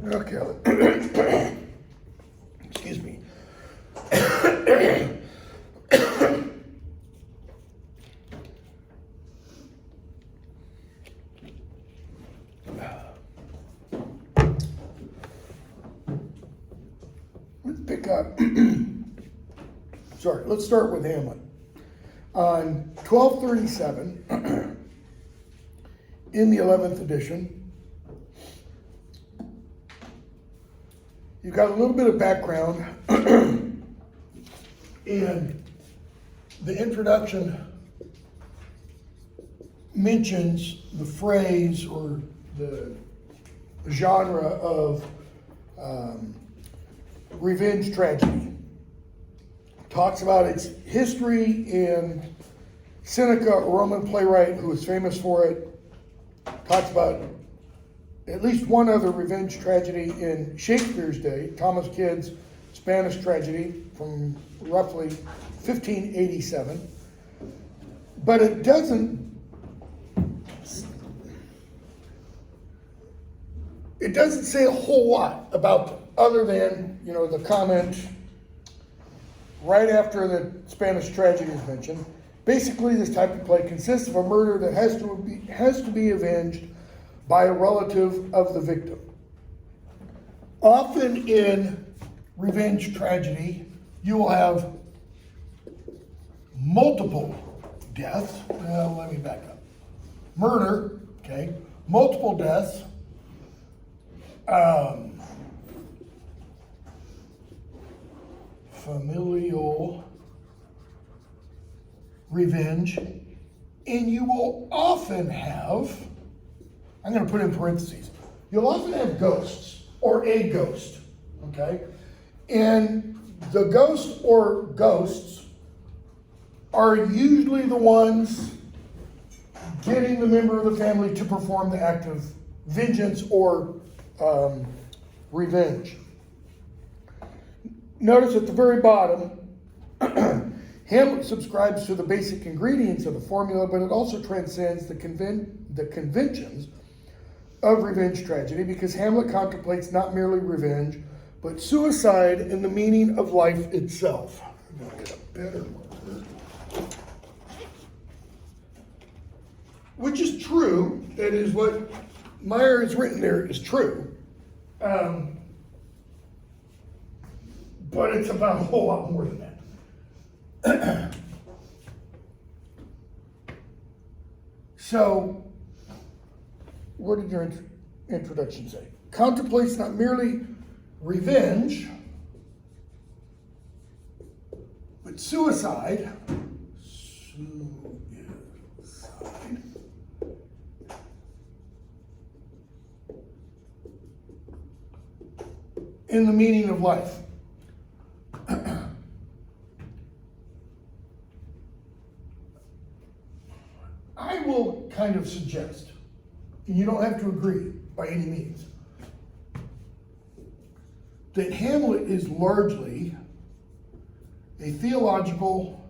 Okay. Excuse me. Let's pick up. Sorry, let's start with Hamlet. On 1237, in the 11th edition, you've got a little bit of background, and the introduction mentions the phrase or the genre of revenge tragedy. Talks about its history in Seneca, a Roman playwright who was famous for it. Talks about at least one other revenge tragedy in Shakespeare's day, Thomas Kyd's Spanish tragedy from roughly 1587. But it doesn't say a whole lot about them, other than, the comment right after the Spanish tragedy is mentioned. Basically, this type of play consists of a murder that has to be avenged by a relative of the victim. Often in revenge tragedy, you will have multiple deaths. Let me back up. Murder, okay, multiple deaths. Familial revenge, and you will often have, I'm going to put in parentheses, you'll often have ghosts or a ghost, okay? And the ghost or ghosts are usually the ones getting the member of the family to perform the act of vengeance or revenge. Notice at the very bottom, Hamlet subscribes to the basic ingredients of the formula, but it also transcends the conventions of revenge tragedy, because Hamlet contemplates not merely revenge, but suicide and the meaning of life itself. I'm going to get a better marker. Which is true. That is what Meyer has written there is true. But it's about a whole lot more than that. So, what did your introduction say? Contemplates not merely revenge, but suicide. In the meaning of life. I will kind of suggest, and you don't have to agree by any means, that Hamlet is largely a theological,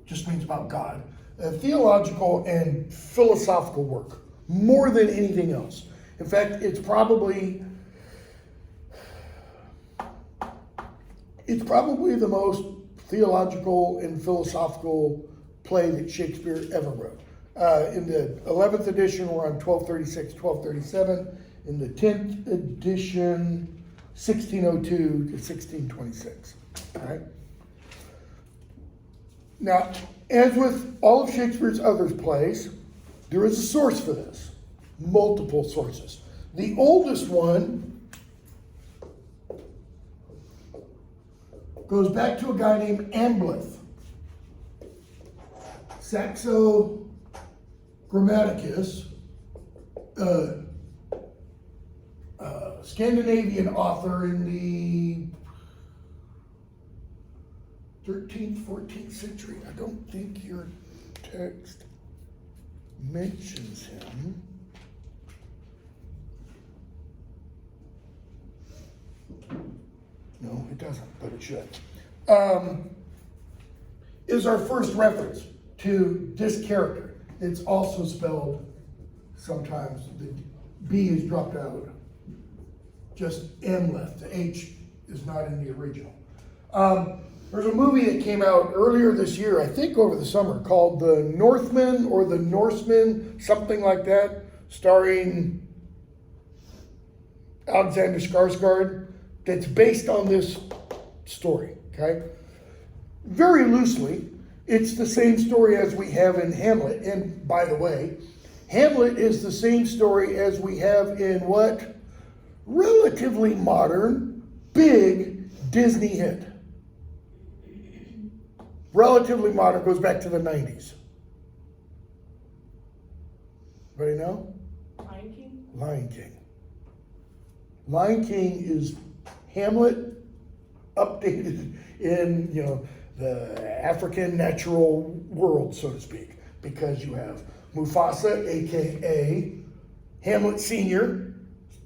just means about God, a theological and philosophical work, more than anything else. In fact, it's probably the most theological and philosophical play that Shakespeare ever wrote. In the 11th edition, we're on 1236, 1237. In the 10th edition, 1602 to 1626. All right. Now, as with all of Shakespeare's other plays, there is a source for this. Multiple sources. The oldest one goes back to a guy named Hamlet. Saxo Grammaticus, Scandinavian author in the 13th, 14th century. I don't think your text mentions him. No, it doesn't, but it should. Is our first reference to this character. It's also spelled sometimes the B is dropped out. Just M left. The H is not in the original. There's a movie that came out earlier this year, I think over the summer, called The Northman or The Norseman, something like that, starring Alexander Skarsgård, that's based on this story, okay? Very loosely, it's the same story as we have in Hamlet. And by the way, Hamlet is the same story as we have in what? Relatively modern, big Disney hit. Relatively modern, goes back to the 90s. Anybody know? Lion King? Lion King. Lion King is Hamlet updated in, the African natural world, so to speak, because you have Mufasa, aka Hamlet Sr.,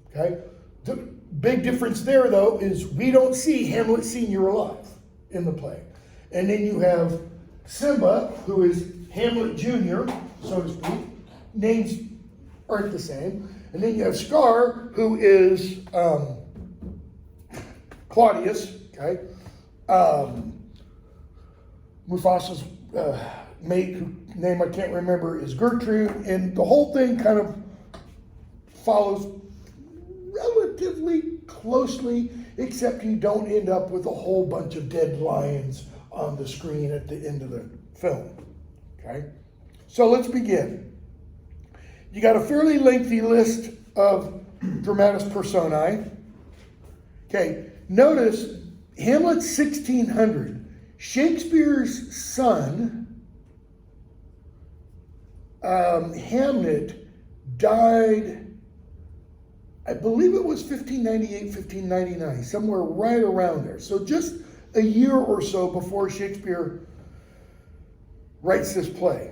okay? The big difference there, though, is we don't see Hamlet Sr. alive in the play. And then you have Simba, who is Hamlet Jr., so to speak. Names aren't the same. And then you have Scar, who is Claudius, okay? Mufasa's mate, whose name I can't remember, is Gertrude, and the whole thing kind of follows relatively closely, except you don't end up with a whole bunch of dead lions on the screen at the end of the film, okay? So let's begin. You got a fairly lengthy list of dramatis personae. Okay, notice Hamlet's 1600. Shakespeare's son, Hamlet, died, I believe it was 1598, 1599, somewhere right around there. So just a year or so before Shakespeare writes this play.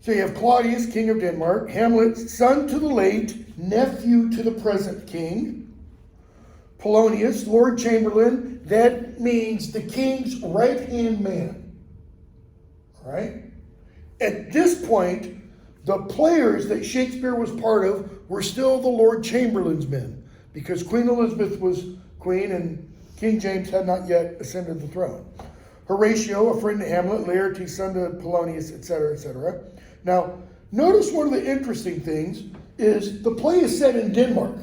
So you have Claudius, king of Denmark, Hamlet's son to the late, nephew to the present king, Polonius, Lord Chamberlain, that means the king's right-hand man. All right? At this point, the players that Shakespeare was part of were still the Lord Chamberlain's men, because Queen Elizabeth was queen and King James had not yet ascended the throne. Horatio, a friend to Hamlet, Laertes, son to Polonius, etc., etc. Now, notice one of the interesting things is the play is set in Denmark,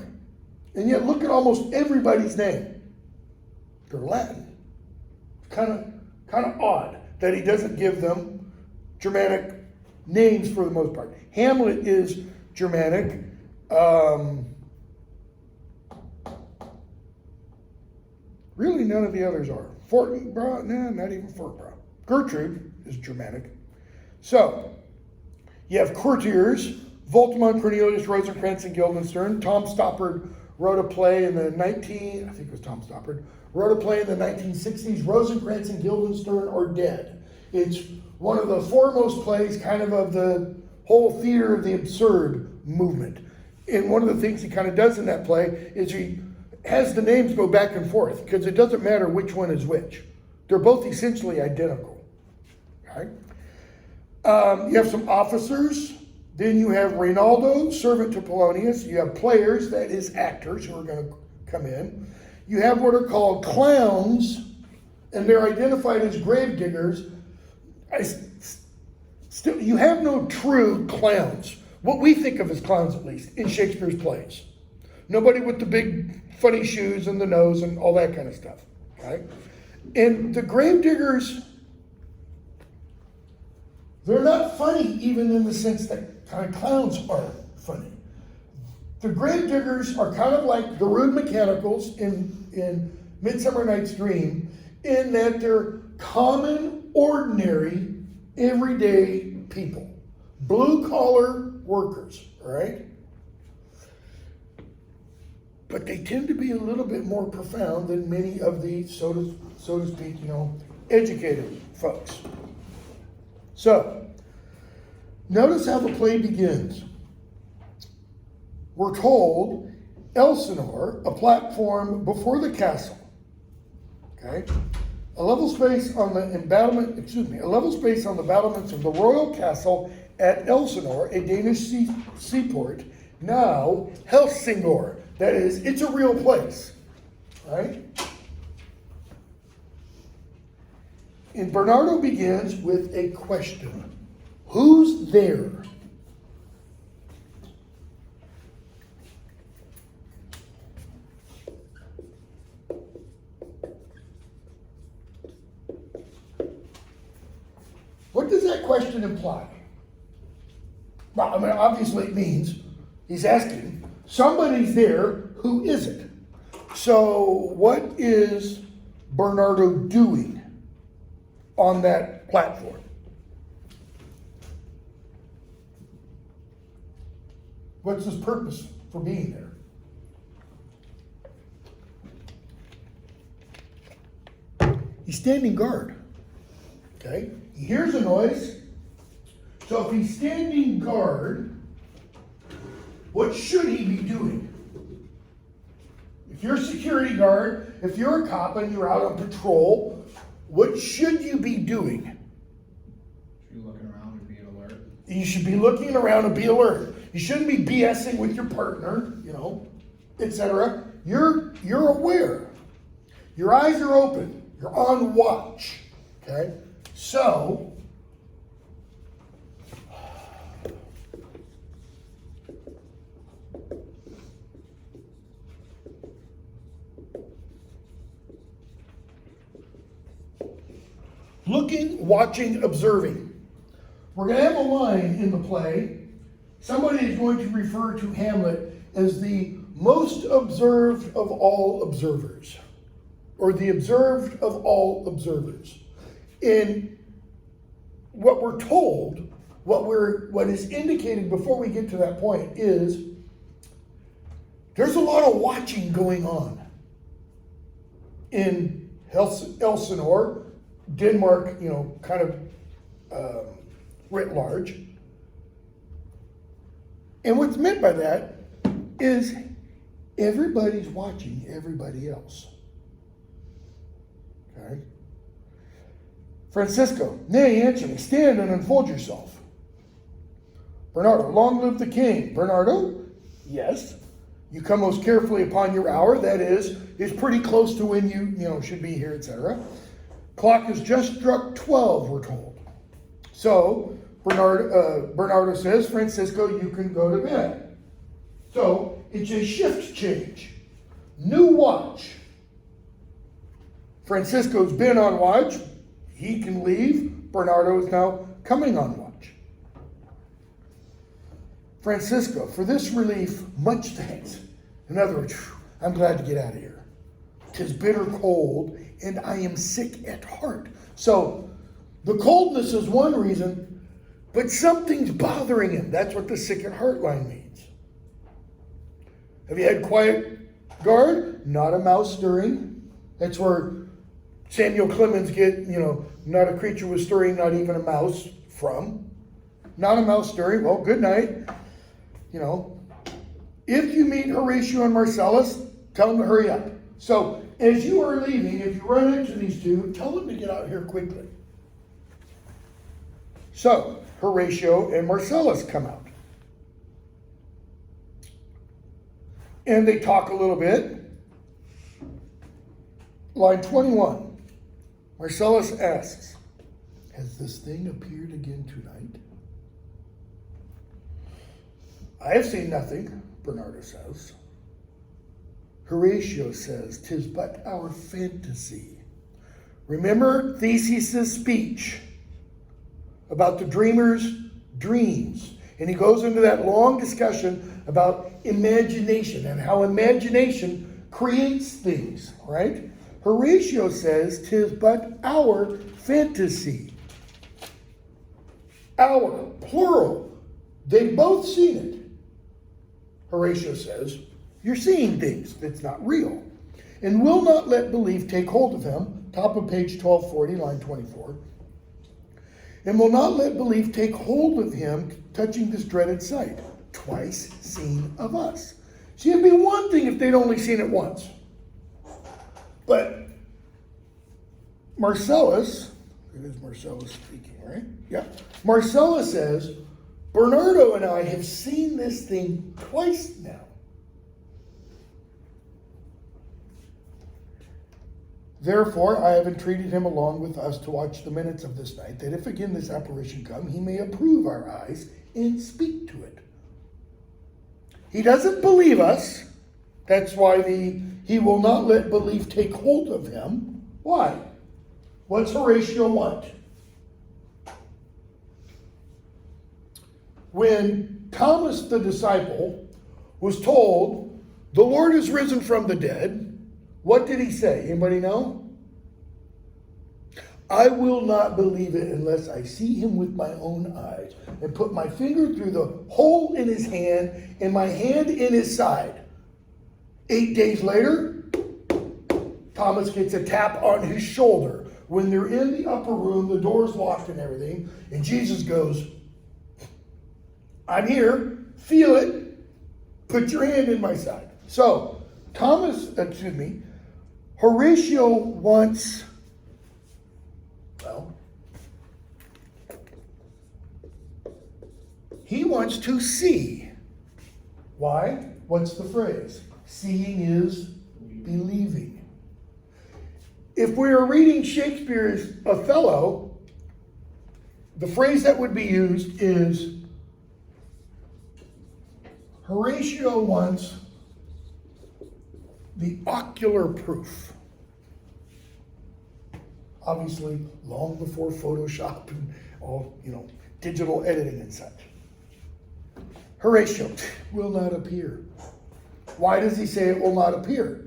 and yet look at almost everybody's name. They're Latin. Kind of odd that he doesn't give them Germanic names for the most part. Hamlet is Germanic. Really, none of the others are. Fortinbras, no, not even Fortinbras. Gertrude is Germanic. So, you have courtiers, Voltimand, Cornelius, Rosencrantz, and Guildenstern. Tom Stoppard wrote a play in the 1960s. Rosencrantz and Guildenstern are dead. It's one of the foremost plays kind of the whole theater of the absurd movement. And one of the things he kind of does in that play is he has the names go back and forth because it doesn't matter which one is which. They're both essentially identical. Okay? You have some officers. Then you have Reynaldo, servant to Polonius. You have players, that is actors, who are going to come in. You have what are called clowns, and they're identified as gravediggers. You have no true clowns. What we think of as clowns, at least, in Shakespeare's plays. Nobody with the big funny shoes and the nose and all that kind of stuff. Okay? And the gravediggers, they're not funny even in the sense that kind of clowns are funny. The gravediggers are kind of like the rude mechanicals in Midsummer Night's Dream, in that they're common, ordinary, everyday people. Blue-collar workers, all right? But they tend to be a little bit more profound than many of the, so to speak, educated folks. So, notice how the play begins. We're told Elsinore, a platform before the castle. Okay? A level space on the battlements of the royal castle at Elsinore, a Danish seaport, now Helsingor. That is, it's a real place, right? And Bernardo begins with a question. Who's there? What does that question imply? Well, I mean, obviously it means he's asking, somebody's there, who is it? So what is Bernardo doing on that platform? What's his purpose for being there? He's standing guard. Okay? He hears a noise. So if he's standing guard, what should he be doing? If you're a security guard, if you're a cop and you're out on patrol, what should you be doing? Should be looking around and being alert. You should be looking around and be alert. You shouldn't be BSing with your partner, etc. You're aware. Your eyes are open. You're on watch. Okay? So, looking, watching, observing. We're going to have a line in the play. Somebody is going to refer to Hamlet as the most observed of all observers, or the observed of all observers. In what we're told, what is indicated before we get to that point is there's a lot of watching going on in Elsinore, Denmark, kind of writ large. And what's meant by that is everybody's watching everybody else. Okay? Francisco, nay, answer me. Stand and unfold yourself. Bernardo, long live the king. Bernardo, yes. You come most carefully upon your hour. That is pretty close to when you should be here, etc. Clock has just struck 12, we're told. So Bernardo says, Francisco, you can go to bed. So it's a shift change. New watch. Francisco's been on watch. He can leave. Bernardo is now coming on watch. Francisco, for this relief, much thanks. In other words, I'm glad to get out of here. 'Tis bitter cold, and I am sick at heart. So the coldness is one reason, but something's bothering him. That's what the sick at heart line means. Have you had quiet guard? Not a mouse stirring. That's where Samuel Clemens get, not a creature was stirring, not even a mouse from. Not a mouse stirring. Well, good night. If you meet Horatio and Marcellus, tell them to hurry up. So as you are leaving, if you run into these two, tell them to get out here quickly. So Horatio and Marcellus come out. And they talk a little bit. Line 21. Marcellus asks, has this thing appeared again tonight? I have seen nothing, Bernardo says. Horatio says, 'tis but our fantasy. Remember Theseus' speech about the dreamer's dreams. And he goes into that long discussion about imagination and how imagination creates things, right? Horatio says, 'tis but our fantasy. Our, plural. They've both seen it. Horatio says, you're seeing things that's not real. And will not let belief take hold of him. Top of page 1240, line 24. And will not let belief take hold of him touching this dreaded sight. Twice seen of us. See, it'd be one thing if they'd only seen it once. But Marcellus, it is Marcellus speaking, right? Yeah. Marcellus says, Bernardo and I have seen this thing twice now. Therefore, I have entreated him along with us to watch the minutes of this night, that if again this apparition come, he may approve our eyes and speak to it. He doesn't believe us. That's why he will not let belief take hold of him. Why? What's Horatio want? When Thomas the disciple was told, the Lord is risen from the dead, what did he say? Anybody know? I will not believe it unless I see him with my own eyes and put my finger through the hole in his hand and my hand in his side. 8 days later, Thomas gets a tap on his shoulder. When they're in the upper room, the door's locked and everything, and Jesus goes, I'm here, feel it, put your hand in my side. So, Horatio wants, well, he wants to see. Why? What's the phrase? Seeing is believing. If we are reading Shakespeare's Othello, the phrase that would be used is Horatio wants the ocular proof. Obviously, long before Photoshop and all, digital editing and such. Horatio will not appear. Why does he say it will not appear?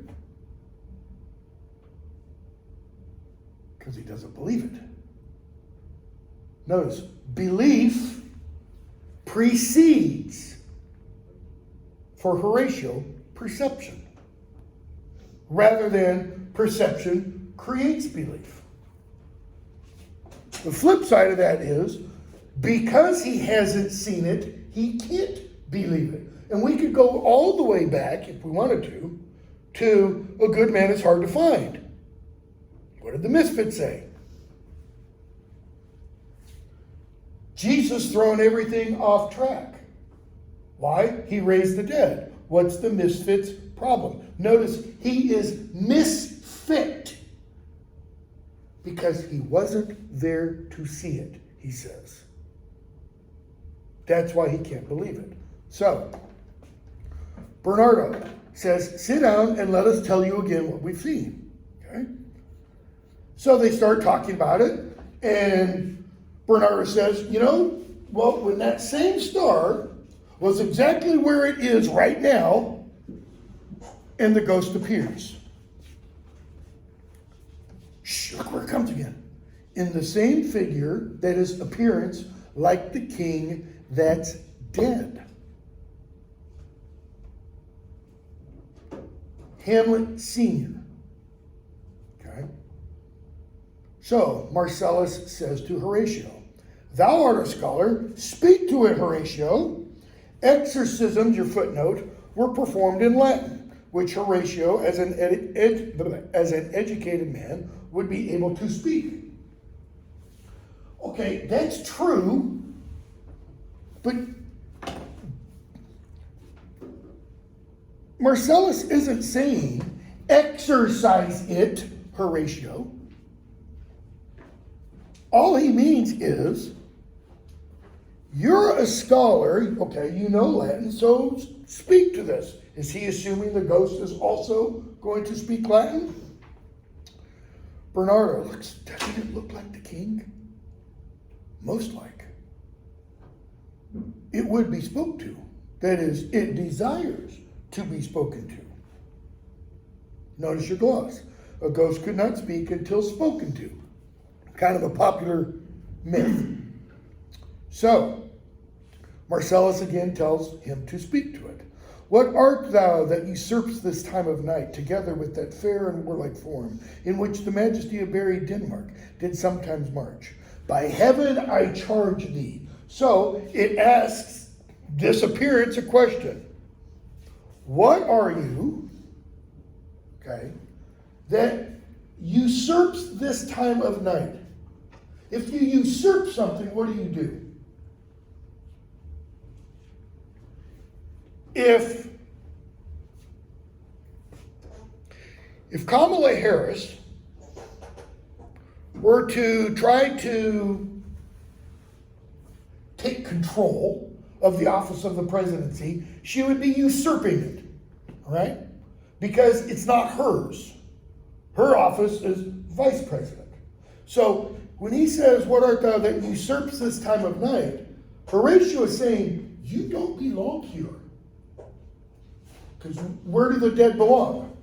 Because he doesn't believe it. Notice, belief precedes, for Horatio, perception. Rather than perception creates belief. The flip side of that is, because he hasn't seen it, he can't believe it. And we could go all the way back, if we wanted to a good man is hard to find. What did the misfits say? Jesus throwing everything off track. Why? He raised the dead. What's the misfits' problem? Notice he is misfit because he wasn't there to see it, he says. That's why he can't believe it. So, Bernardo says, sit down and let us tell you again what we've seen. Okay? So they start talking about it, and Bernardo says, when that same star was exactly where it is right now, and the ghost appears. Shh, look where it comes again. In the same figure that is appearance like the king that's dead. Hamlet Sr. Okay? So, Marcellus says to Horatio, thou art a scholar, speak to it, Horatio. Exorcisms, your footnote, were performed in Latin, which Horatio, as an educated man, would be able to speak. Okay, that's true, but Marcellus isn't saying, exercise it, Horatio. All he means is, you're a scholar, okay, you know Latin, so speak to this. Is he assuming the ghost is also going to speak Latin? Bernardo, doesn't it look like the king? Most like. It would be spoke to. That is, it desires to be spoken to. Notice your gloss. A ghost could not speak until spoken to. Kind of a popular myth. So, Marcellus again tells him to speak to it. What art thou that usurpst this time of night, together with that fair and warlike form, in which the majesty of buried Denmark did sometimes march? By heaven I charge thee. So, it asks this appearance a question. What are you, okay, that usurps this time of night. If you usurp something, what do? If Kamala Harris were to try to take control of the office of the presidency, she would be usurping it, all right? Because it's not hers. Her office is vice president. So when he says, what art thou that usurps this time of night, Horatio is saying, you don't belong here. Because where do the dead belong?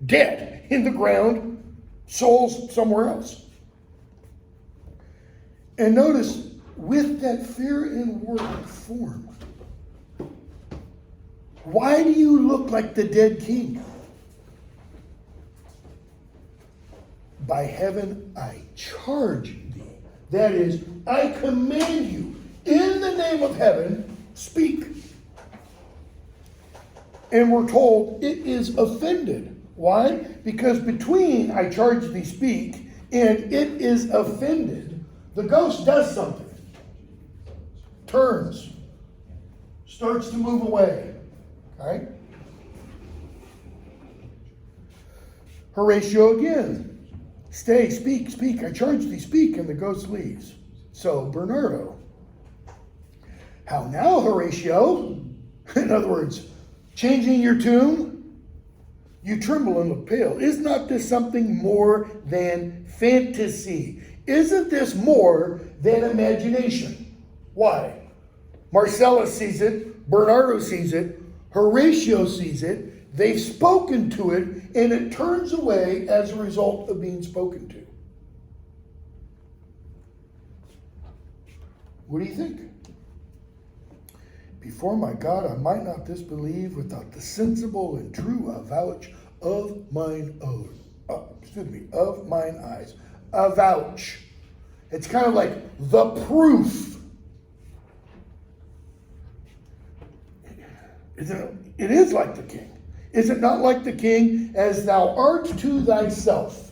Dead, in the ground, souls somewhere else. And notice, with that fair and warlike form, why do you look like the dead king? By heaven I charge thee. That is, I command you, in the name of heaven, speak. And we're told it is offended. Why? Because between I charge thee speak and it is offended, the ghost does something. Turns. Starts to move away. Okay? Horatio again. Stay, speak, speak. I charge thee, speak. And the ghost leaves. So, Bernardo. How now, Horatio? In other words, changing your tune? You tremble and look pale. Is not this something more than fantasy? Isn't this more than imagination? Why? Marcellus sees it, Bernardo sees it, Horatio sees it, they've spoken to it, and it turns away as a result of being spoken to. What do you think? Before my God, I might not disbelieve without the sensible and true avouch of mine own. Of mine eyes. Avouch. It's kind of like the proof. It is like the king. Is it not like the king as thou art to thyself?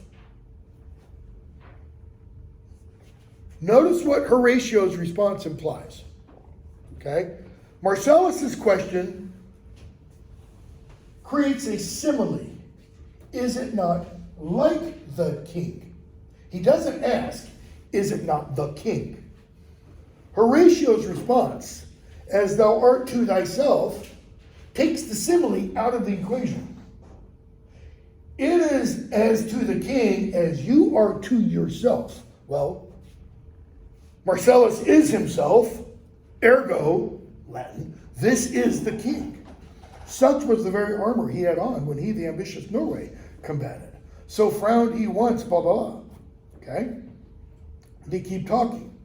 Notice what Horatio's response implies. Okay? Marcellus's question creates a simile. Is it not like the king? He doesn't ask, is it not the king? Horatio's response, as thou art to thyself, takes the simile out of the equation. It is as to the king as you are to yourself. Well, Marcellus is himself, ergo, Latin, this is the king. Such was the very armor he had on when he, the ambitious Norway, combated. So frowned he once, blah, blah, blah. Okay? They keep talking.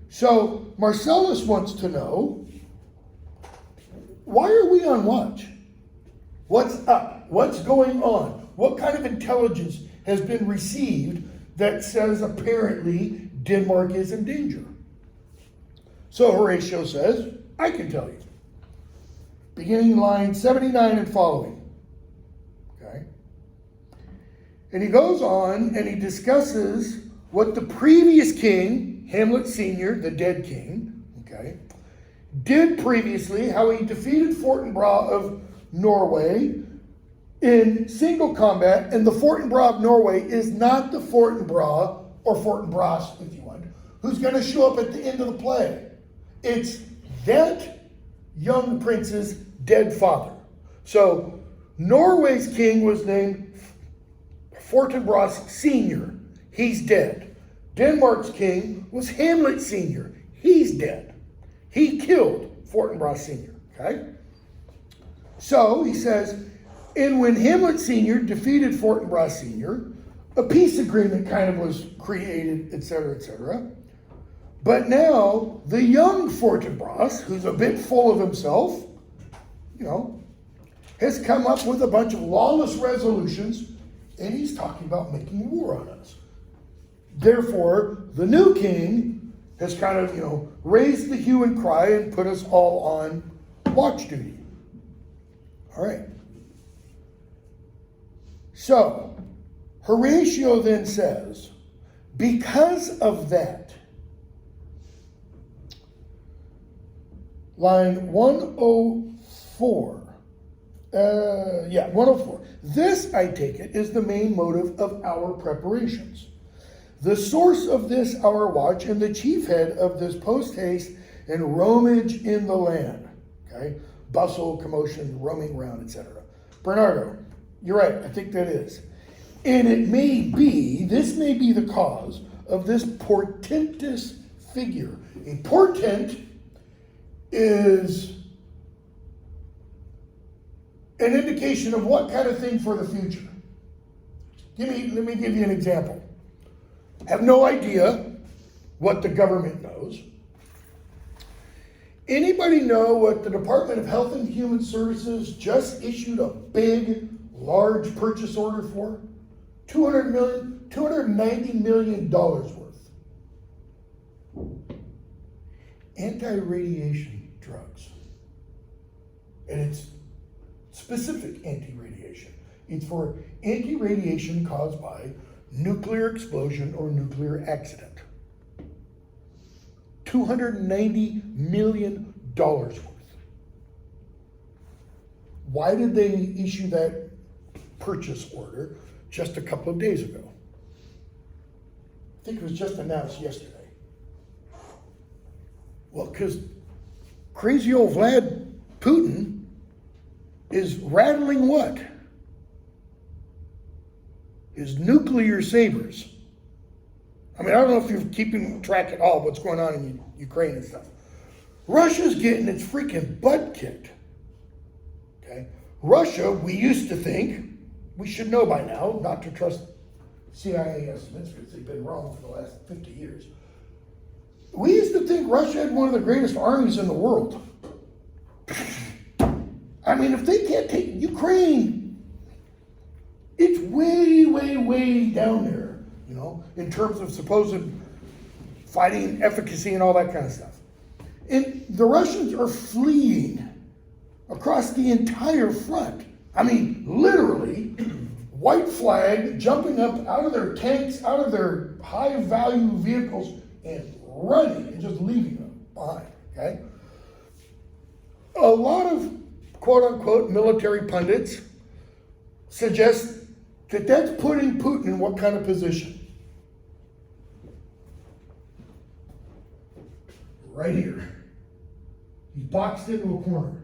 So Marcellus wants to know, why are we on watch? What's up? What's going on? What kind of intelligence has been received that says apparently Denmark is in danger? So Horatio says, I can tell you. Beginning line 79 and following. Okay? And he goes on and he discusses what the previous king, Hamlet Sr., the dead king, okay, did previously, how he defeated Fortinbras of Norway in single combat, and the Fortinbras of Norway is not the Fortinbras, or Fortinbras, if you want, who's going to show up at the end of the play. It's that young prince's dead father. So Norway's king was named Fortinbras Sr. He's dead. Denmark's king was Hamlet Sr. He's dead. He killed Fortinbras Sr. Okay? So he says, and when Hamlet Sr. defeated Fortinbras Sr., a peace agreement kind of was created, etc., etc. But now the young Fortinbras, who's a bit full of himself, has come up with a bunch of lawless resolutions, and he's talking about making war on us. Therefore, the new king has kind of, raised the hue and cry and put us all on watch duty. All right. So, Horatio then says, because of that, line 104, 104. This, I take it, is the main motive of our preparations. The source of this our watch and the chief head of this post-haste and roamage in the land. Okay? Bustle, commotion, roaming around, etc. Bernardo, you're right, I think that is. And this may be the cause of this portentous figure. A portent is an indication of what kind of thing for the future. Let me give you an example. Have no idea what the government knows. Anybody know what the Department of Health and Human Services just issued a big, large purchase order for? $290 million worth. Anti-radiation drugs. And it's specific anti-radiation. It's for anti-radiation caused by nuclear explosion or nuclear accident. $290 million worth. Why did they issue that purchase order just a couple of days ago? I think it was just announced yesterday. Well, because crazy old Vlad Putin is rattling what? His nuclear sabers. I mean, I don't know if you're keeping track at all of what's going on in Ukraine and stuff. Russia's getting its freaking butt kicked. Okay? Russia, we used to think, we should know by now, not to trust CIA estimates because they've been wrong for the last 50 years. We used to think Russia had one of the greatest armies in the world. I mean, if they can't take Ukraine, it's way, way, way down there, you know, in terms of supposed fighting efficacy and all that kind of stuff. And the Russians are fleeing across the entire front. I mean, literally, white flag jumping up out of their tanks, out of their high-value vehicles, and running and just leaving them behind, okay? A lot of quote-unquote military pundits suggest that that's putting Putin in what kind of position? Right here. He's boxed into a corner.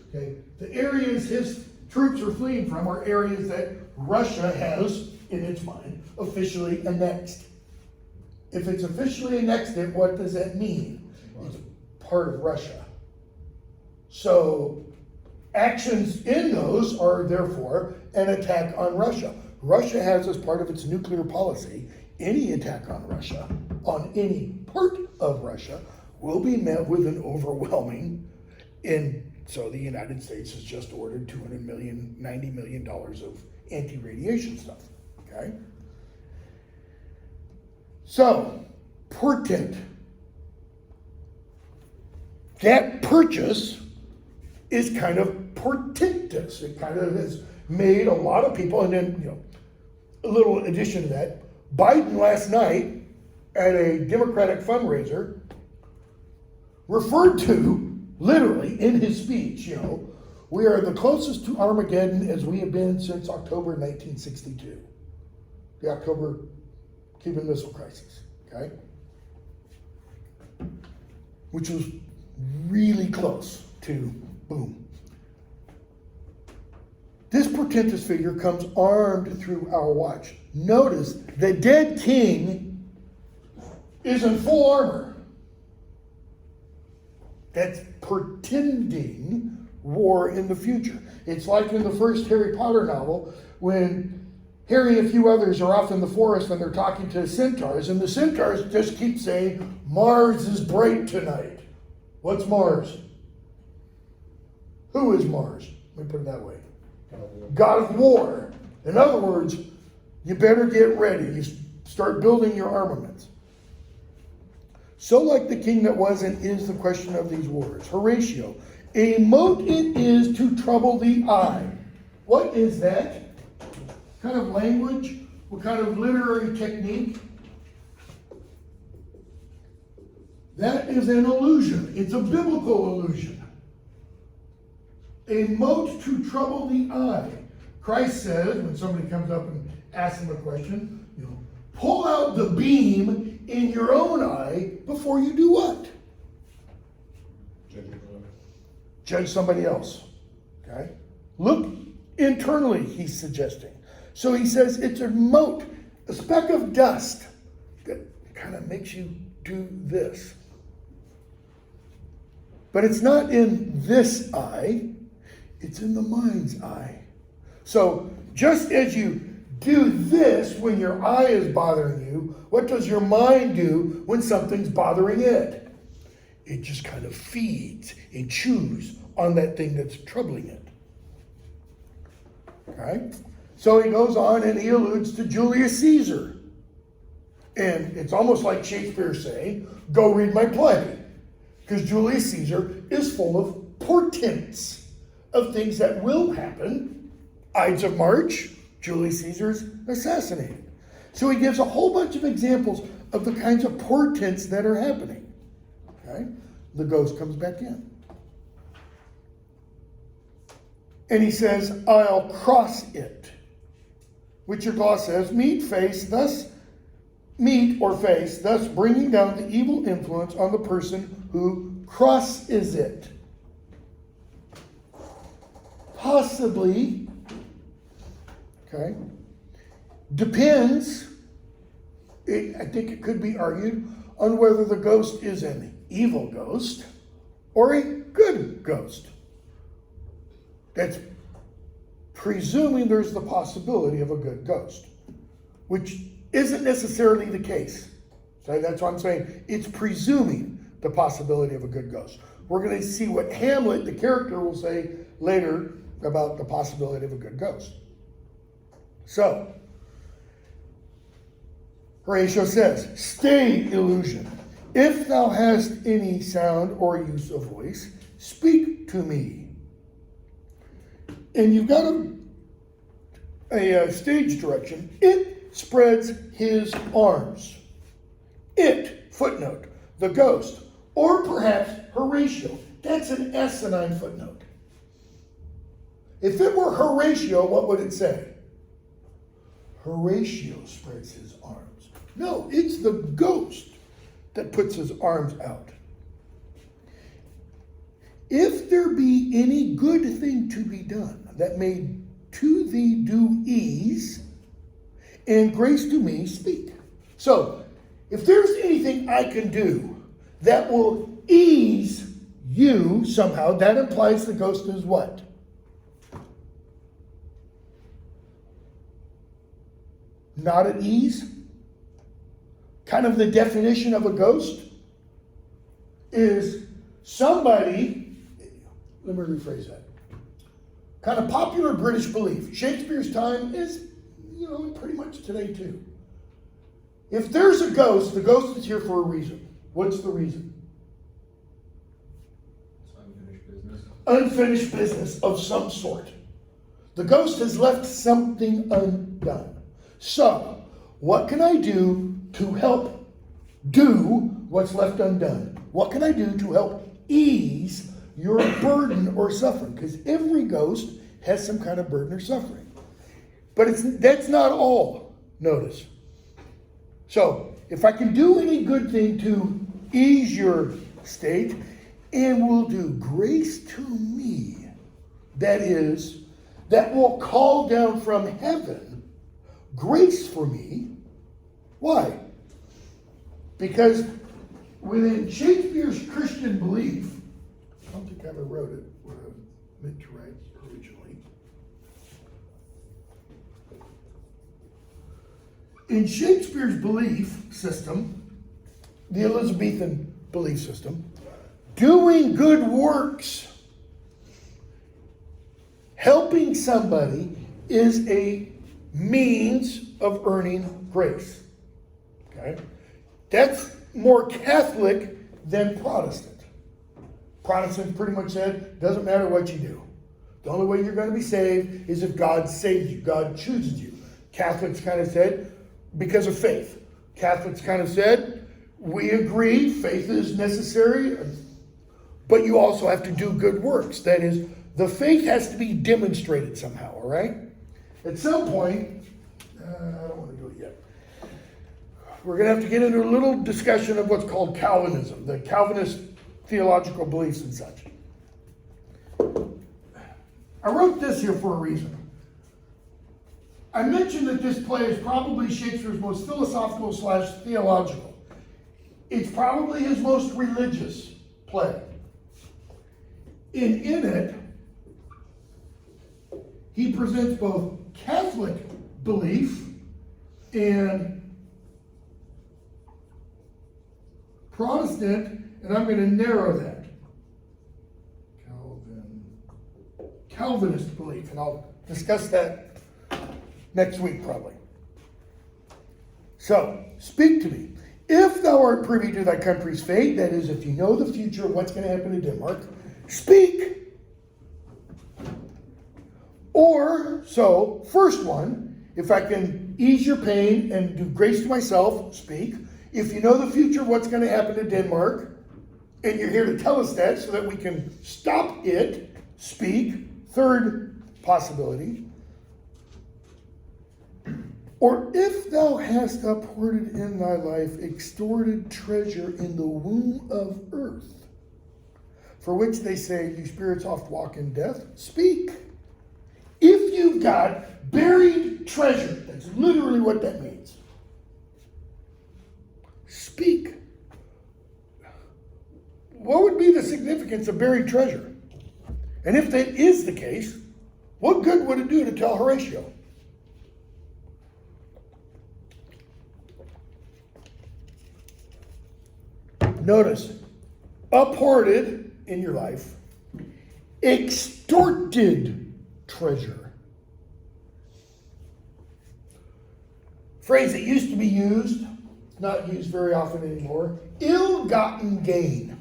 Okay? The areas his troops are fleeing from are areas that Russia has, in its mind, officially annexed. If it's officially annexed, what does that mean? It's part of Russia. So actions in those are therefore an attack on Russia. Russia has as part of its nuclear policy, any attack on Russia, on any part of Russia, will be met with an overwhelming, and so the United States has just ordered $90 million of anti-radiation stuff, okay? So, portent. That purchase is kind of portentous. It kind of has made a lot of people, and then, you know, a little addition to that, Biden last night at a Democratic fundraiser referred to, literally in his speech, you know, we are the closest to Armageddon as we have been since October 1962. The October Cuban Missile Crisis, okay? Which was really close to boom. This portentous figure comes armed through our watch. Notice the dead king is in full armor. That's portending war in the future. It's like in the first Harry Potter novel when Harry and a few others are off in the forest and they're talking to centaurs, and the centaurs just keep saying, Mars is bright tonight. What's Mars? Who is Mars? Let me put it that way. God of war. In other words, you better get ready. You start building your armaments. So like the king that was and is the question of these wars. Horatio, a mote it is to trouble the eye. What is that? kind of language, what kind of literary technique? That is an illusion. It's a biblical illusion. A mote to trouble the eye. Christ says, when somebody comes up and asks him a question, pull out the beam in your own eye before you do what? Judge somebody else. Okay? Look internally, he's suggesting. So he says it's a mote, a speck of dust that kind of makes you do this. But it's not in this eye, it's in the mind's eye. So just as you do this when your eye is bothering you, what does your mind do when something's bothering it? It just kind of feeds and chews on that thing that's troubling it. Okay? So he goes on and he alludes to Julius Caesar. And it's almost like Shakespeare saying, go read my play. Because Julius Caesar is full of portents of things that will happen. Ides of March, Julius Caesar's assassinated. So he gives a whole bunch of examples of the kinds of portents that are happening. Okay? The ghost comes back in. And he says, I'll cross it. Which your law says, meet or face, thus bringing down the evil influence on the person who crosses it. Possibly, okay, depends, I think it could be argued, on whether the ghost is an evil ghost or a good ghost. That's presuming there's the possibility of a good ghost, which isn't necessarily the case. So that's why I'm saying it's presuming the possibility of a good ghost. We're going to see what Hamlet, the character, will say later about the possibility of a good ghost. So, Horatio says, stay, illusion. If thou hast any sound or use of voice, speak to me. And you've got a stage direction. It spreads his arms. It, footnote, the ghost, or perhaps Horatio. That's an asinine footnote. If it were Horatio, what would it say? Horatio spreads his arms. No, it's the ghost that puts his arms out. If there be any good thing to be done that may to thee do ease, and grace to me speak. So, if there's anything I can do that will ease you somehow, that implies the ghost is what? Not at ease? Kind of the definition of a ghost is somebody, let me rephrase that. Kind of popular British belief. Shakespeare's time is, pretty much today too. If there's a ghost, the ghost is here for a reason. What's the reason? It's unfinished business. Unfinished business of some sort. The ghost has left something undone. So, what can I do to help do what's left undone? What can I do to help ease your burden or suffering? Because every ghost has some kind of burden or suffering. But that's not all, notice. So, if I can do any good thing to ease your state, and will do grace to me, that will call down from heaven grace for me. Why? Because within Shakespeare's Christian belief, I don't think I ever wrote it what I meant to write originally. In Shakespeare's belief system, the Elizabethan belief system, doing good works, helping somebody is a means of earning grace. Okay? That's more Catholic than Protestant. Protestants pretty much said, doesn't matter what you do. The only way you're going to be saved is if God saves you, God chooses you. Catholics kind of said, because of faith. Catholics kind of said, we agree, faith is necessary, but you also have to do good works. That is, the faith has to be demonstrated somehow, all right? At some point, I don't want to do it yet. We're going to have to get into a little discussion of what's called Calvinism, the Calvinist theological beliefs and such. I wrote this here for a reason. I mentioned that this play is probably Shakespeare's most philosophical / theological. It's probably his most religious play. In it, he presents both Catholic belief and Protestant, and I'm going to narrow that, Calvinist belief, and I'll discuss that next week probably. So, speak to me. If thou art privy to thy country's fate, that is, if you know the future of what's going to happen to Denmark, speak. Or, so, first one, if I can ease your pain and do grace to myself, speak. If you know the future of what's going to happen to Denmark, and you're here to tell us that so that we can stop it, speak. Third possibility. Or if thou hast uphoarded in thy life extorted treasure in the womb of earth, for which they say you spirits oft walk in death, speak. If you've got buried treasure, that's literally what that means. Speak. What would be the significance of buried treasure? And if that is the case, what good would it do to tell Horatio? Notice, uphoarded in your life, extorted treasure. Phrase that used to be used, not used very often anymore, ill-gotten gain.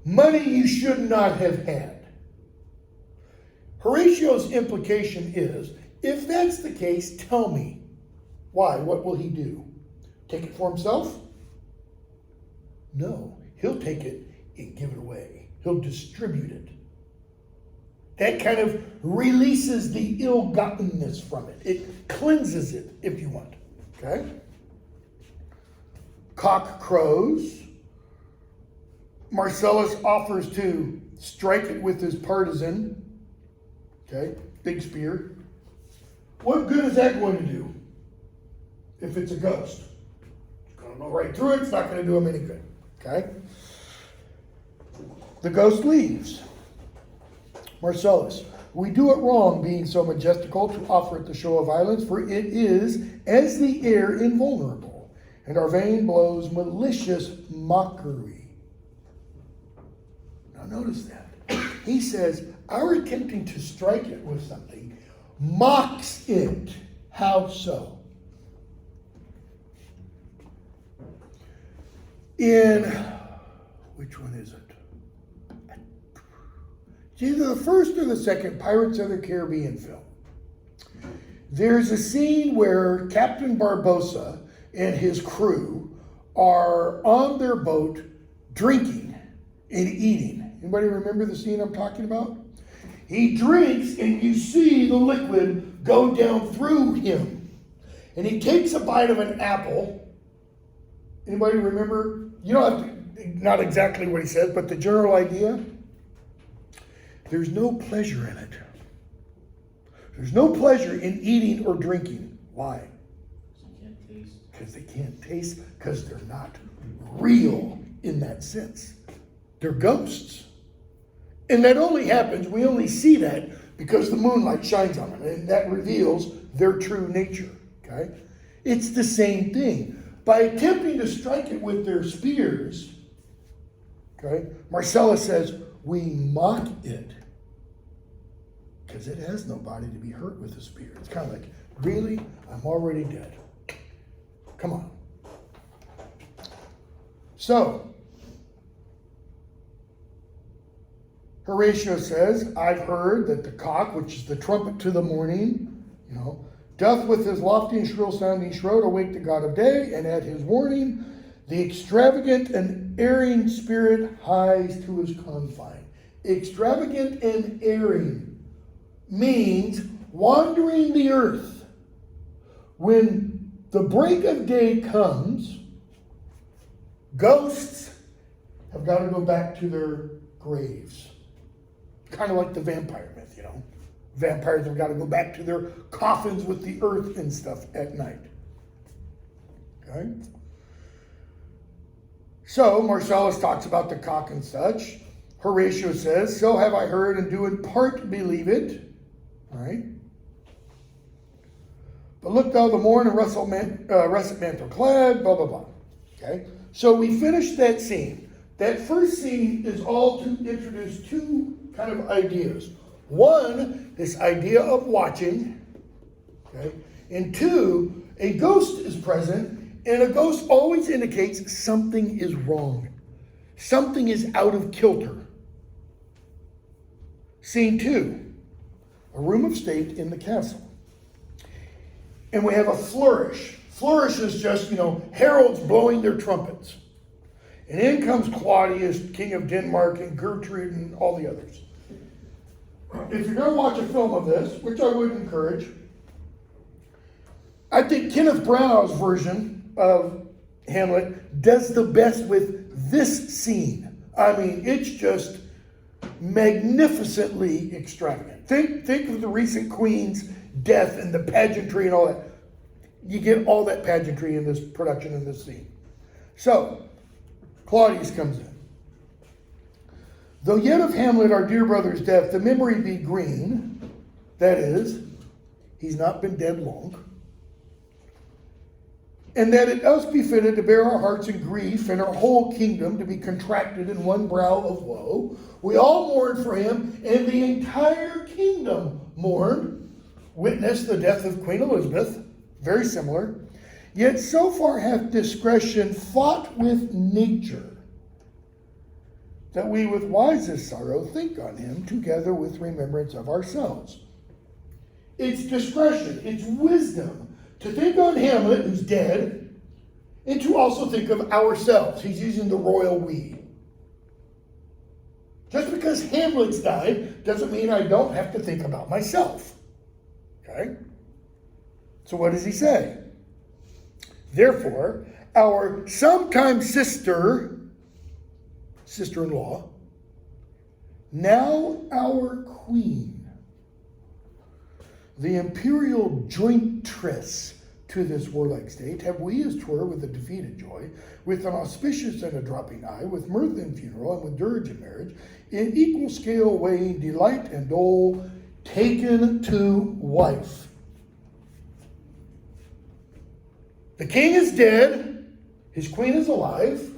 Money you should not have had. Horatio's implication is, if that's the case, tell me. Why? What will he do? Take it for himself? No. He'll take it and give it away. He'll distribute it. That kind of releases the ill-gottenness from it. It cleanses it, if you want. Okay? Cock crows. Marcellus offers to strike it with his partisan. Okay, big spear. What good is that going to do if it's a ghost? It's going to go right through it. It's not going to do him any good. Okay? The ghost leaves. Marcellus. We do it wrong, being so majestical, to offer it the show of violence, for it is, as the air, invulnerable, and our vain blows malicious mockery. Notice that. He says, our attempting to strike it with something mocks it. How so? In, which one is it? It's either the first or the second Pirates of the Caribbean film. There's a scene where Captain Barbossa and his crew are on their boat drinking and eating. Anybody remember the scene I'm talking about? He drinks and you see the liquid go down through him. And he takes a bite of an apple. Anybody remember? You don't have to, not exactly what he says, but the general idea. There's no pleasure in it. There's no pleasure in eating or drinking. Why? Because they can't taste, because they're not real in that sense. They're ghosts. And that only happens, we only see that because the moonlight shines on them, and that reveals their true nature, okay? It's the same thing. By attempting to strike it with their spears, okay, Marcellus says, we mock it because it has no body to be hurt with a spear. It's kind of like, really? I'm already dead. Come on. So, Horatio says, I've heard that the cock, which is the trumpet to the morning, You know, doth with his lofty and shrill sounding shroud awake the God of day, and at his warning, the extravagant and erring spirit hies to his confine. Extravagant and erring means wandering the earth. When the break of day comes, ghosts have got to go back to their graves. Kind of like the vampire myth, you know. Vampires have got to go back to their coffins with the earth and stuff at night. Okay? So, Marcellus talks about the cock and such. Horatio says, so have I heard and do in part believe it. All right? But look thou the morn and russet mantle clad, blah, blah, blah. Okay? So we finished that scene. That first scene is all to introduce two kind of ideas. One, this idea of watching. Okay? And two, a ghost is present, and a ghost always indicates something is wrong. Something is out of kilter. Scene 2, a room of state in the castle. And we have a flourish. Flourish is just, heralds blowing their trumpets. And in comes Claudius, king of Denmark, and Gertrude, and all the others. If you're going to watch a film of this, which I would encourage, I think Kenneth Branagh's version of Hamlet does the best with this scene. I mean, it's just magnificently extravagant. Think of the recent Queen's death and the pageantry and all that. You get all that pageantry in this production, in this scene. So, Claudius comes in. Though yet of Hamlet, our dear brother's death, the memory be green, that is, he's not been dead long, and that it us befitted to bear our hearts in grief and our whole kingdom to be contracted in one brow of woe, we all mourned for him, and the entire kingdom mourned. Witness the death of Queen Elizabeth, very similar. Yet so far hath discretion fought with nature, that we with wisest sorrow think on him, together with remembrance of ourselves. It's discretion, it's wisdom, to think on Hamlet, who's dead, and to also think of ourselves. He's using the royal we. Just because Hamlet's died doesn't mean I don't have to think about myself. Okay? So what does he say? Therefore, our sometime sister-in-law, now our queen, the imperial jointress to this warlike state, have we as 'twere with a defeated joy, with an auspicious and a dropping eye, with mirth in funeral, and with dirge in marriage, in equal scale weighing delight and dole, taken to wife. The king is dead, his queen is alive,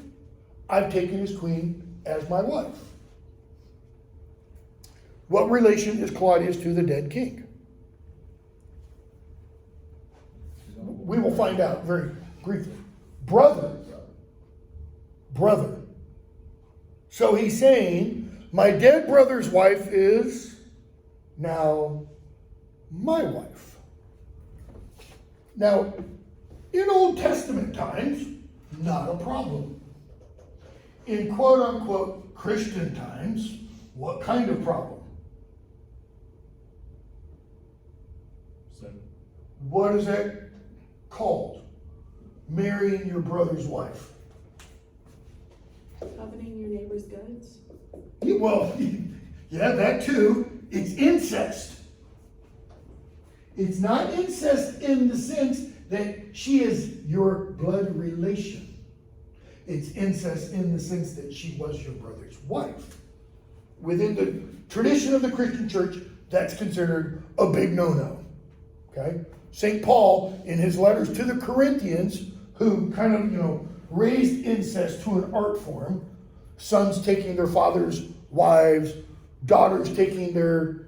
I've taken his queen as my wife. What relation is Claudius to the dead king? We will find out very briefly. Brother. So he's saying, my dead brother's wife is now my wife. Now, in Old Testament times, not a problem. In quote-unquote Christian times, what kind of problem? Sin. What is that called? Marrying your brother's wife. Coveting your neighbor's goods? Well, yeah, that too. It's incest. It's not incest in the sense that she is your blood relation. It's incest in the sense that she was your brother's wife. Within the tradition of the Christian church, that's considered a big no-no. Okay? St. Paul, in his letters to the Corinthians, who kind of, raised incest to an art form, sons taking their father's wives, daughters taking their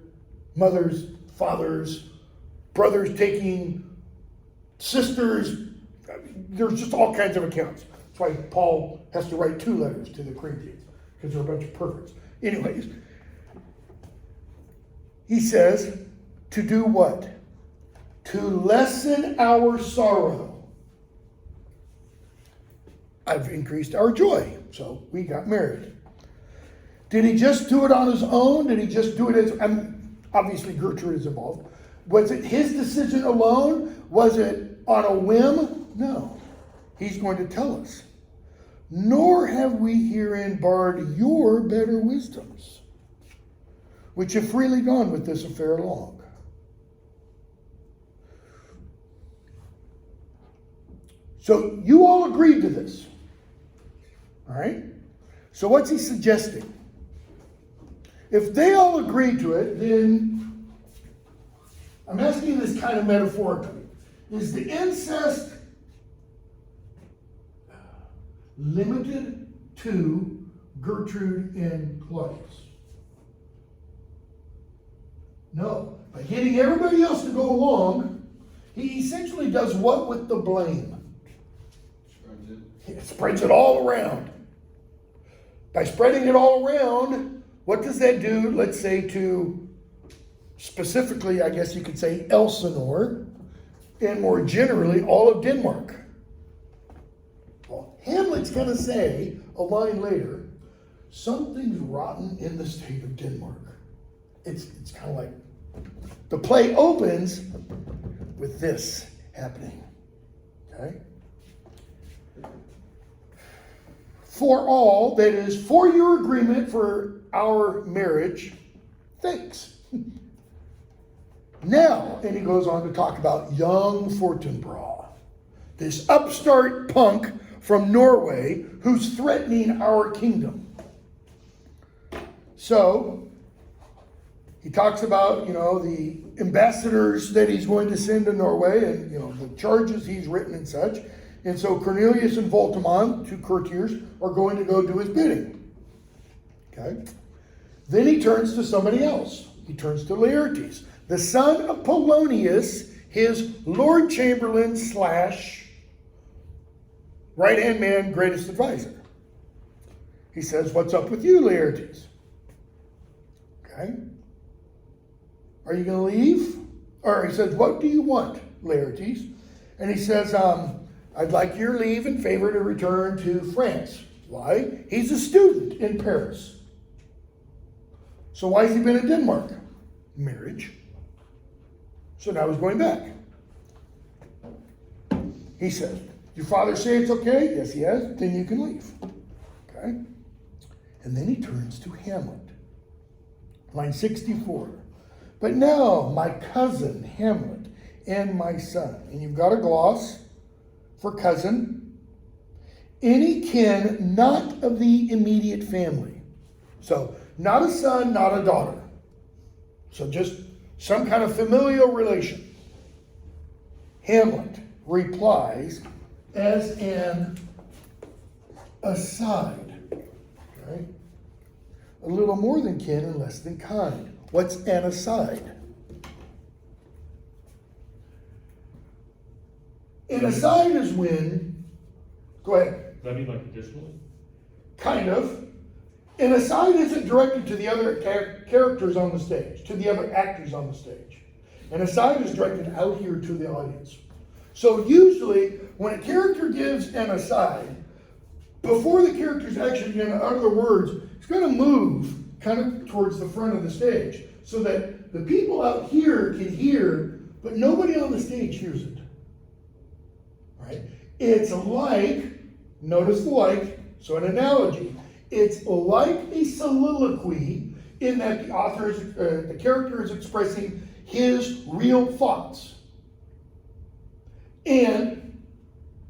mother's fathers, brothers taking sisters. There's just all kinds of accounts. That's why Paul has to write 2 letters to the Corinthians, because they're a bunch of perverts. Anyways, he says, to do what? to lessen our sorrow, I've increased our joy. So we got married. Did he just do it on his own? Did he just do it as, obviously Gertrude is involved. Was it his decision alone? Was it on a whim? No. He's going to tell us. Nor have we herein barred your better wisdoms, which have freely gone with this affair along. So you all agreed to this. All right? So what's he suggesting? If they all agreed to it, then I'm asking this kind of metaphorically. Is the incest limited to Gertrude and Claudius? No. By getting everybody else to go along, he essentially does what with the blame? He spreads it all around. By spreading it all around, what does that do, let's say, to specifically, I guess you could say, Elsinore, and more generally, all of Denmark? Well, Hamlet's going to say a line later, something's rotten in the state of Denmark. It's kind of like the play opens with this happening. Okay? For all, that is, for your agreement for our marriage, thanks. Now, and he goes on to talk about young Fortinbras, this upstart punk from Norway who's threatening our kingdom. So, he talks about, the ambassadors that he's going to send to Norway and, the charges he's written and such. And so Cornelius and Voltimand, two courtiers, are going to go do his bidding. Okay? Then he turns to somebody else. He turns to Laertes, the son of Polonius, his Lord Chamberlain / right-hand man, greatest advisor. He says, what's up with you, Laertes? Okay? Are you going to leave? Or he says, what do you want, Laertes? And he says, I'd like your leave and favor to return to France. Why? He's a student in Paris. So why has he been in Denmark? Marriage. So now he's going back. He says, your father say it's okay? Yes, he has. Then you can leave. Okay? And then he turns to Hamlet. Line 64. But now, my cousin Hamlet and my son. And you've got a gloss for cousin, any kin not of the immediate family. So, not a son, not a daughter. So just some kind of familial relation. Hamlet replies as an aside. Okay? A little more than kin and less than kind. What's an aside? An aside is when, go ahead. Does that mean like additionally? Kind of. An aside isn't directed to the other characters on the stage, to the other actors on the stage. An aside is directed out here to the audience. So usually, when a character gives an aside, before the character's actually going to utter the words, it's going to move kind of towards the front of the stage so that the people out here can hear, but nobody on the stage hears it. Right? It's like, notice the like, so an analogy. It's like a soliloquy in that the character is expressing his real thoughts. And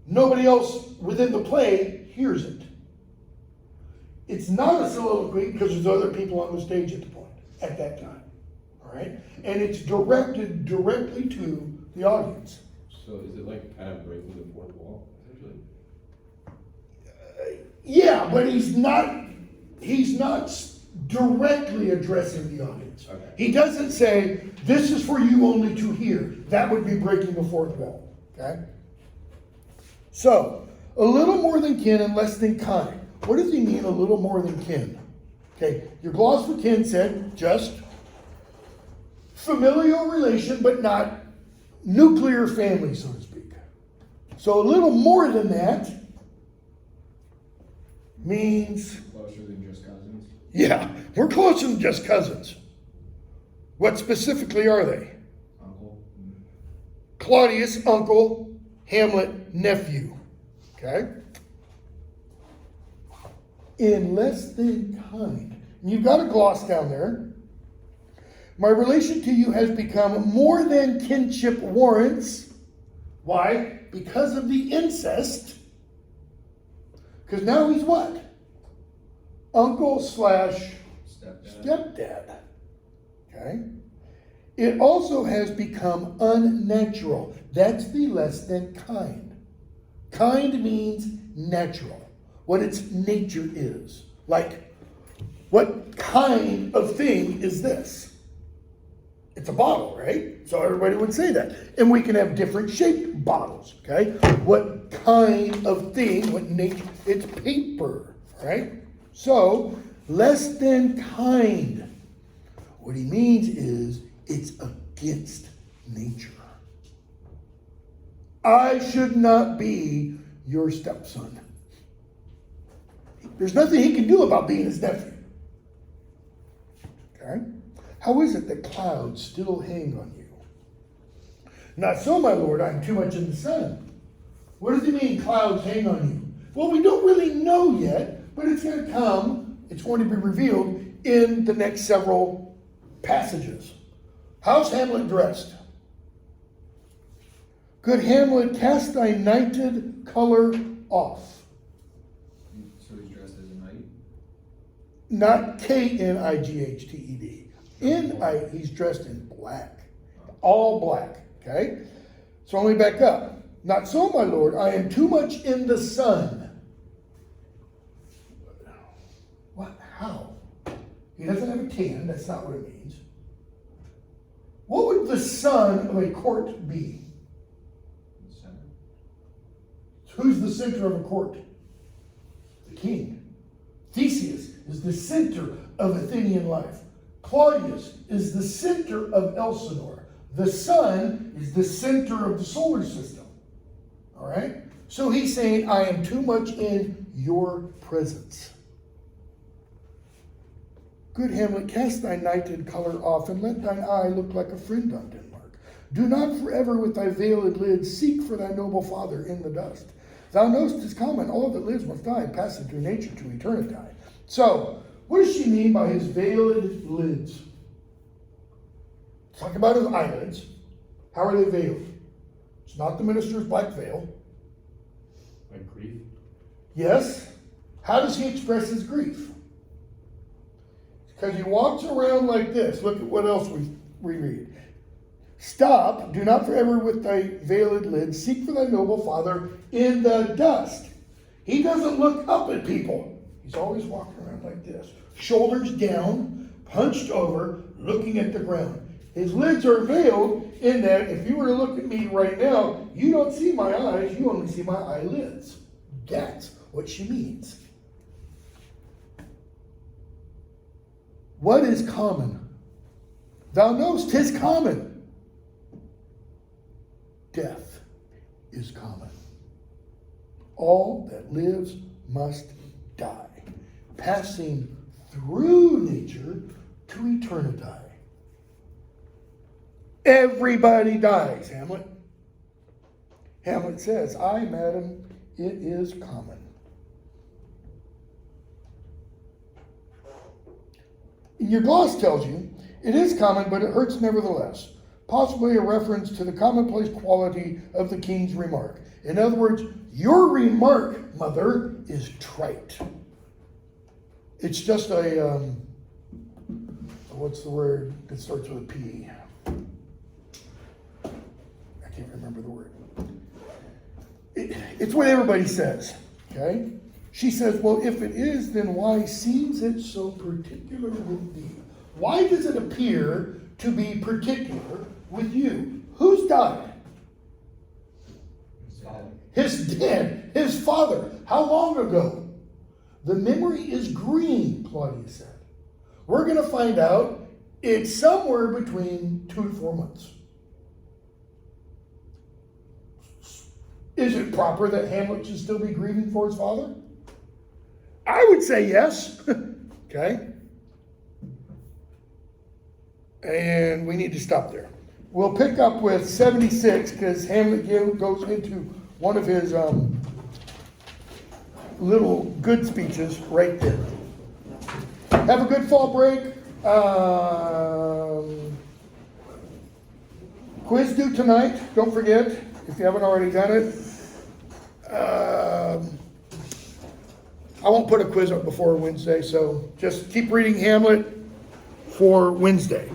nobody else within the play hears it. It's not a soliloquy because there's other people on the stage at that time. All right? And it's directed directly to the audience. So is it like kind of breaking the fourth wall, essentially? Yeah, but he's not directly addressing the audience. Okay. He doesn't say, this is for you only to hear. That would be breaking the fourth wall. Okay? So, a little more than kin and less than kind. What does he mean, a little more than kin? Okay, your gloss for kin said just familial relation, but not nuclear family, so to speak. So a little more than that means, Closer than just cousins. yeah, we're closer than just cousins. What specifically are they? Uncle. Claudius, uncle, Hamlet, nephew. Okay? In less than kind. And you've got a gloss down there. My relation to you has become more than kinship warrants. Why? Because of the incest. Because now he's what? Uncle slash stepdad. Okay? It also has become unnatural. That's the less than kind. Kind means natural. What its nature is. Like, what kind of thing is this? It's a bottle, right? So everybody would say that. And we can have different shaped bottles, okay? What kind of thing, what nature? It's paper, right? So, less than kind. What he means is, it's against nature. I should not be your stepson. There's nothing he can do about being his nephew. Okay? How is it that clouds still hang on you? Not so, my lord, I'm too much in the sun. What does he mean, clouds hang on you? Well, we don't really know yet, but it's going to come, it's going to be revealed in the next several passages. How's Hamlet dressed? Good Hamlet, cast thy nighted color off. So he's dressed as a knight? Not Knightted. He's dressed in black. All black. Okay? So let me back up. Not so, my lord, I am too much in the sun. What? How? He doesn't have a tan, that's not what it means. What would the sun of a court be? The center. Who's the center of a court? The king. Theseus is the center of Athenian life. Claudius is the center of Elsinore. The sun is the center of the solar system. All right? So he's saying, I am too much in your presence. Good Hamlet, cast thy nighted color off, and let thine eye look like a friend on Denmark. Do not forever with thy veiled lids seek for thy noble father in the dust. Thou knowst 'tis common, all that lives must die, passing through nature to eternity. So, what does she mean by his veiled lids? Talk about his eyelids. How are they veiled? It's not the minister's black veil. Like grief? Yes. How does he express his grief? Because he walks around like this. Look at what else we read. Stop, do not forever with thy veiled lids seek for thy noble father in the dust. He doesn't look up at people. He's always walking around like this. Shoulders down, hunched over, looking at the ground. His lids are veiled in that if you were to look at me right now, you don't see my eyes, you only see my eyelids. That's what she means. What is common? Thou knowst 'tis common. Death is common. All that lives must die, passing through nature to eternity. Everybody dies, Hamlet. Hamlet says, aye, madam, it is common. Your gloss tells you, it is common, but it hurts nevertheless. Possibly a reference to the commonplace quality of the king's remark. In other words, your remark, mother, is trite. It's just a, what's the word that starts with a P? I can't remember the word. It's what everybody says, okay? She says, well, if it is, then why seems it so particular with thee? Why does it appear to be particular with you? Who's died? His dad, his father. How long ago? The memory is green, Claudia said. We're going to find out it's somewhere between 2 to 4 months. Is it proper that Hamlet should still be grieving for his father? I would say yes. Okay? And we need to stop there. We'll pick up with 76 because Hamlet goes into one of his little good speeches right there. Have a good fall break. Quiz due tonight. Don't forget, if you haven't already done it. I won't put a quiz up before Wednesday, so just keep reading Hamlet for Wednesday.